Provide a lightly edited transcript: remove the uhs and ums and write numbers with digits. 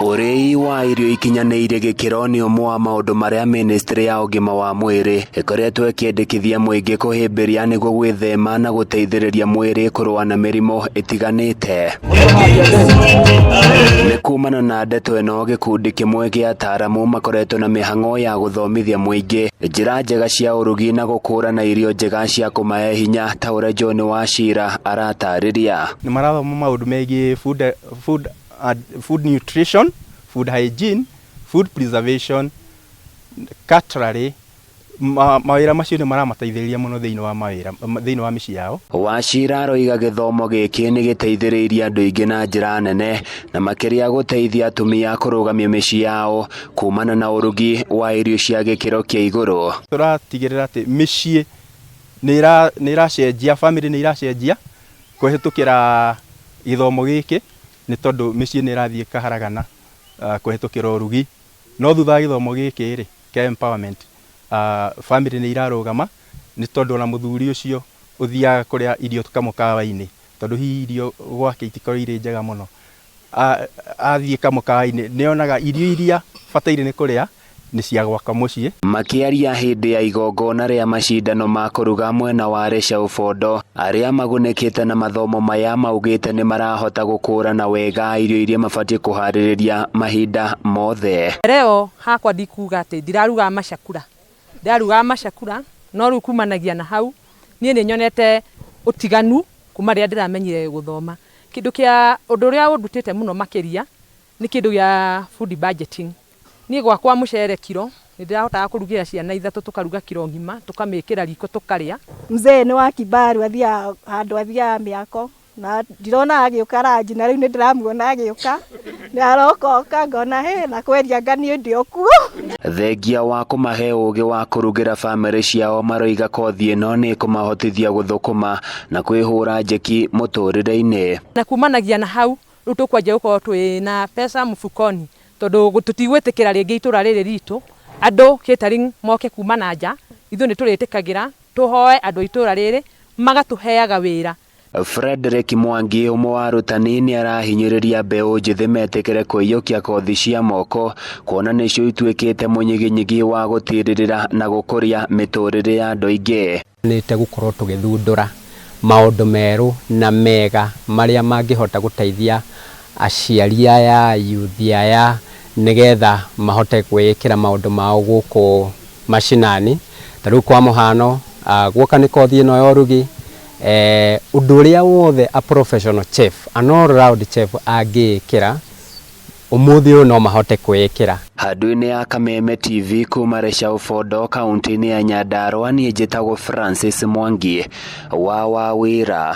Urei wa irio ikinyanĩire gĩkĩro nĩ ũmwe wa maũndũ marĩa ministry ya ũgima wa mwĩrĩ ĩkoretwo ĩkĩendekithia mũingĩ kũhĩmbĩria nĩguo gwĩthema na gũteithĩrĩria mwĩrĩ kũrũa na mĩrimũ ĩtiganĩte. Nĩ kumana na ndeto ĩno, gĩkundi kĩmwe gĩa ataaramu makoretwo na mĩhang'o ya gũthomithia mũingĩ njĩra njega cia ũrugi na gũkũrana irio njega cia kũmahe hinya, ta ũrĩa John Wachira aratarĩria. Nĩ marathoma maũndũ megiĩ food nutrition, food hygiene, food preservation, cutlery. Mawĩra macio nĩ maramateithĩrĩria mũno thĩinĩ wa mĩciĩ yao. Wachira aroiga gĩthomo gĩkĩ nĩ gĩteithĩrĩirie andũ aingĩ na njĩra nene, na makĩria gũteithia atumia kũrũgamia mĩciĩ yao kumana na ũrugi wa irio cia gĩkĩro kĩa igũrũ. Tũratigĩrĩra atĩ mĩciĩ nĩ iracenjia, famĩlĩ nĩ iracenjia kũhetũkĩra gĩthomo gĩkĩ, nĩ tondũ mĩciĩ nĩ irathiĩ kaharagana kũhetũkĩra ũrugi. No thutha wa gĩthomo gĩkĩ rĩ, kĩa empowerment, famĩlĩ nĩ irarũgama, nĩ tondũ ona mũthuri ũcio ũthiaga kũrĩa irio kamũkawa-inĩ, tondũ hihi irio gwake itikorwo irĩ njega mũno. Athiĩ kamũkawa-inĩ nĩonaga irio iria bataire nĩ kũrĩa nĩ cia gwaka mũciĩ. Makĩaria hĩndĩ ya igongona rĩa macindano ma kũruga mwena wa Reshaũbondo, arĩa magunĩkĩte na mathomo maya maugĩte nĩ marahota gũkũrana wega irio iria mabatiĩ kũharĩrĩria mahinda mothe. Leo hakwa ndikuga atĩ ndiraruga macakura, no rĩu kumanagia na hau niĩ nĩ nyonete ũtiganu kuma rĩrĩa ndĩramenyire gũthoma. Ũndũ ũrĩa ũndutĩte mũno makĩria nĩ kĩndũ gĩa food budgeting. Niĩ gwakwa mũcere kiro nĩ ndĩrahotaga kũrugĩra ciana ithatũ, tũkaruga kiro ngima, tũkamĩkĩra riko tũkarĩa. Mzee nĩ wa Kibaru athiaga handũ athiaga mĩako, na ndirona agĩũka ranji, na rĩu nĩ ndĩramuona agĩũka, nĩ arokoka ngona na kweria ngani ndĩ okuo. Thengia wa kũmahe ũgĩ wa kũrugĩra famĩlĩ ciao, maroiga kothi ĩno nĩ kũmahotithia gũthũkũma na kwĩhũra njeki mũtũrĩre-inĩ. Na kumanagia na hau rĩu tũkwanjia gũkorwo twĩna pesa mũfukoni, tondũ tũtigwĩtĩkĩra rĩngĩ itũra rĩrĩ ritũ andũ catering moke kuma na nja. Ithuĩ nĩ tũrĩtĩkagĩra tũhoe andũ itũra rĩrĩ magatũheaga wĩra. Frederick Mwangi, ũmwe wa arutani, nĩ arahinyĩrĩria mbeũ njĩthĩ metĩkĩre kũiyũkia kothi cia moko, kuona nĩcio ituĩkĩte mũnyiginyigi wa gũtirĩrĩra na gũkũria mĩtũrĩre ya andũ aingĩ. Nĩte gũkorwo tũgĩthundũra maũndũ merũ na mega marĩa mangĩhota gũteithia aciari aya, youth aya, nĩgetha mahote gwĩkĩra maũndũ mao gũkũ mashinani. Ta rĩu kwa mũhano gwoka nĩ kothi ĩno ya ũrugi, ũndũ ũrĩa wothe a professional chef, an all round chef angĩkĩra ũmũthĩ ũyũ no mahote kwĩkĩra. Handũ-inĩ ya Kameme TV kuma Reshaũbondo, kaunti-inĩ ya Nyandarua, niĩ njĩtagwo Francis Mwangi wa Wawĩra.